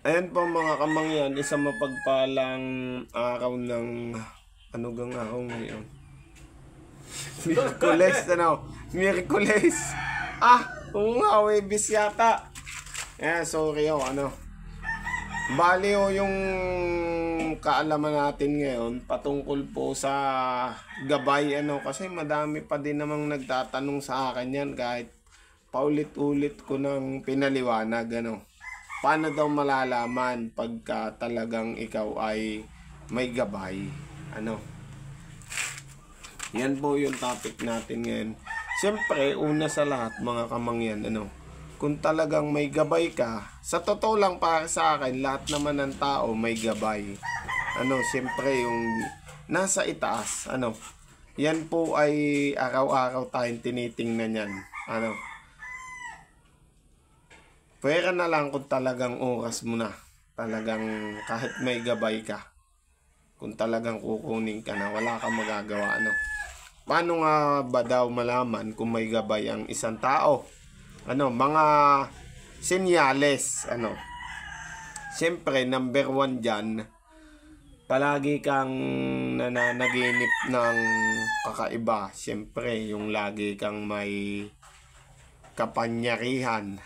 Ayan po mga kamangyan, isang mapagpalang araw ng ano gang araw ngayon? Miyerkules, ano? Miyerkules. Oo nga, Webis yata. Sorry ano. Bali yung kaalaman natin ngayon patungkol po sa gabay kasi madami pa din namang nagtatanong sa akin yan kahit paulit-ulit ko nang pinaliwanag Paano daw malalaman pagka talagang ikaw ay may gabay? Yan po yung topic natin ngayon. Siyempre, una sa lahat mga kamangyan, kung talagang may gabay ka, sa totoo lang para sa akin, lahat naman ng tao may gabay. Siyempre yung nasa itaas, yan po ay araw-araw tayong tinitingnan yan. Pwera na lang kung talagang oras mo na. Talagang kahit may gabay ka. Kung talagang kukunin ka na, wala kang magagawa. Paano nga ba daw malaman kung may gabay ang isang tao? Mga senyales. Siyempre, number 1 dyan, palagi kang nananaginip ng kakaiba. Siyempre, yung lagi kang may kapanyarihan.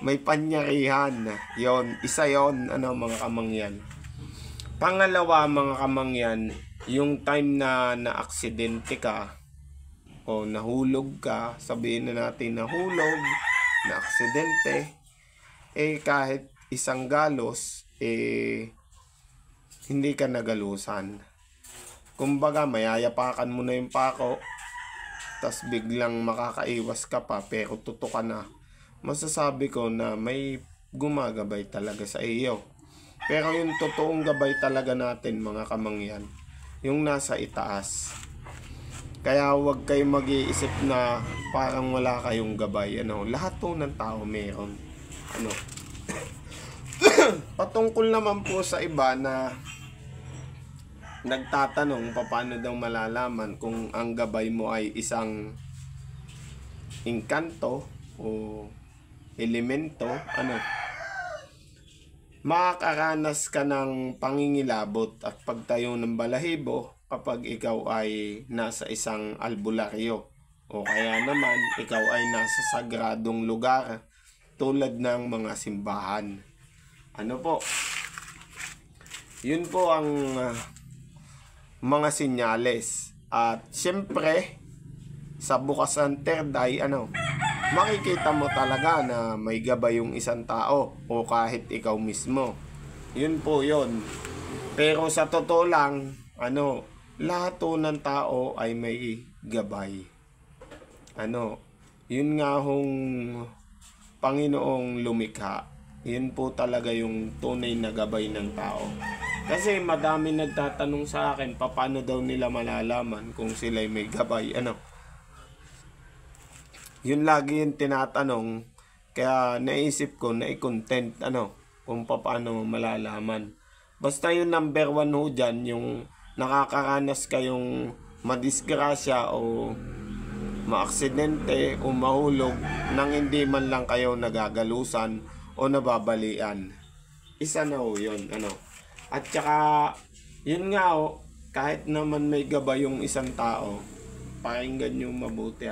May panyarihan. Isa yon mga kamangyan. Pangalawa mga kamangyan, yung time na naaksidente ka o nahulog ka, sabihin na natin nahulog, naaksidente, kahit isang galos, hindi ka nagalusan. Kumbaga, mayayapakan mo na yung pako, tas biglang makakaiwas ka pa, pero tutok ka na. Masasabi ko na may gumagabay talaga sa iyo. Pero yung totoong gabay talaga natin mga kamangyan, yung nasa itaas. Kaya huwag kayong mag-iisip na parang wala kayong gabay. Lahat po ng tao meron. Patungkol naman po sa iba na nagtatanong paano daw malalaman kung ang gabay mo ay isang engkanto o elemento, makakaranas ka ng pangingilabot at pagtayo ng balahibo kapag ikaw ay nasa isang albularyo o kaya naman ikaw ay nasa sagradong lugar tulad ng mga simbahan. Yun po ang mga sinyales. At syempre sa bukas ng third eye, makikita mo talaga na may gabay yung isang tao o kahit ikaw mismo. Yun po yun. Pero sa totoo lang, lahat po ng tao ay may gabay. Yun nga hong Panginoong lumikha. Yun po talaga yung tunay na gabay ng tao. Kasi madami nagtatanong sa akin, paano daw nila malalaman kung sila'y may gabay. Yun lagi yung tinatanong, kaya naisip ko na i-content kung paano malalaman. Basta yung number 1 ho dyan, yung nakakaranas kayong madisgrasya o maaksidente o mahulog nang hindi man lang kayo nagagalusan o nababalian. Isa na ho yun. At saka yun nga kahit naman may gabay yung isang tao, pakinggan nyo mabuti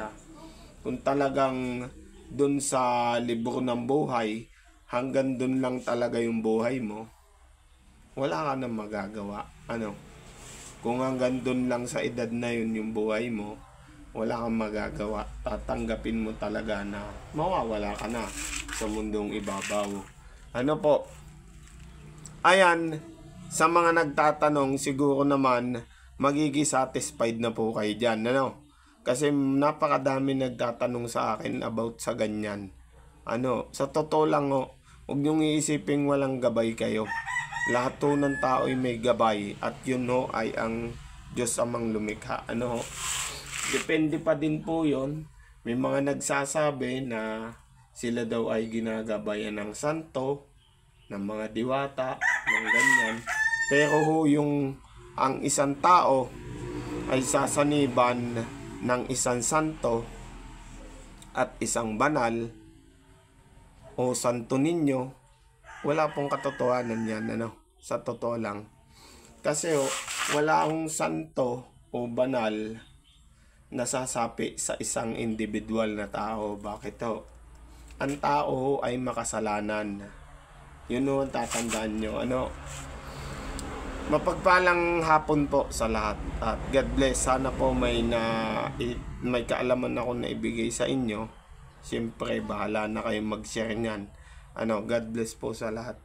kung talagang dun sa libro ng buhay, hanggang dun lang talaga yung buhay mo, wala ka nang magagawa. Kung hanggang dun lang sa edad na yun yung buhay mo, wala kang magagawa. Tatanggapin mo talaga na mawawala ka na sa mundong ibabaw. Ayan, sa mga nagtatanong, siguro naman magiging satisfied na po kayo dyan. Kasi napakadami nagtatanong sa akin about sa ganyan. Sa totoo lang huwag niyong iisipin walang gabay kayo. Lahat po ng tao ay may gabay at yun ay ang Diyos amang lumikha. Depende pa din po yun. May mga nagsasabi na sila daw ay ginagabayan ng santo, ng mga diwata, ng ganyan. Pero yung ang isang tao ay sasaniban ng isang santo at isang banal o santo ninyo wala pong katotohanan yan, sa totoo lang. Kasi wala akong santo o banal na sasapi sa isang individual na tao. Bakit ang tao ay makasalanan. Yun ang tatandaan nyo. Mapagpalang hapon po sa lahat. At God bless. Sana po may kaalaman ako na ibigay sa inyo. Siyempre, bahala na kayong mag-share niyan. God bless po sa lahat.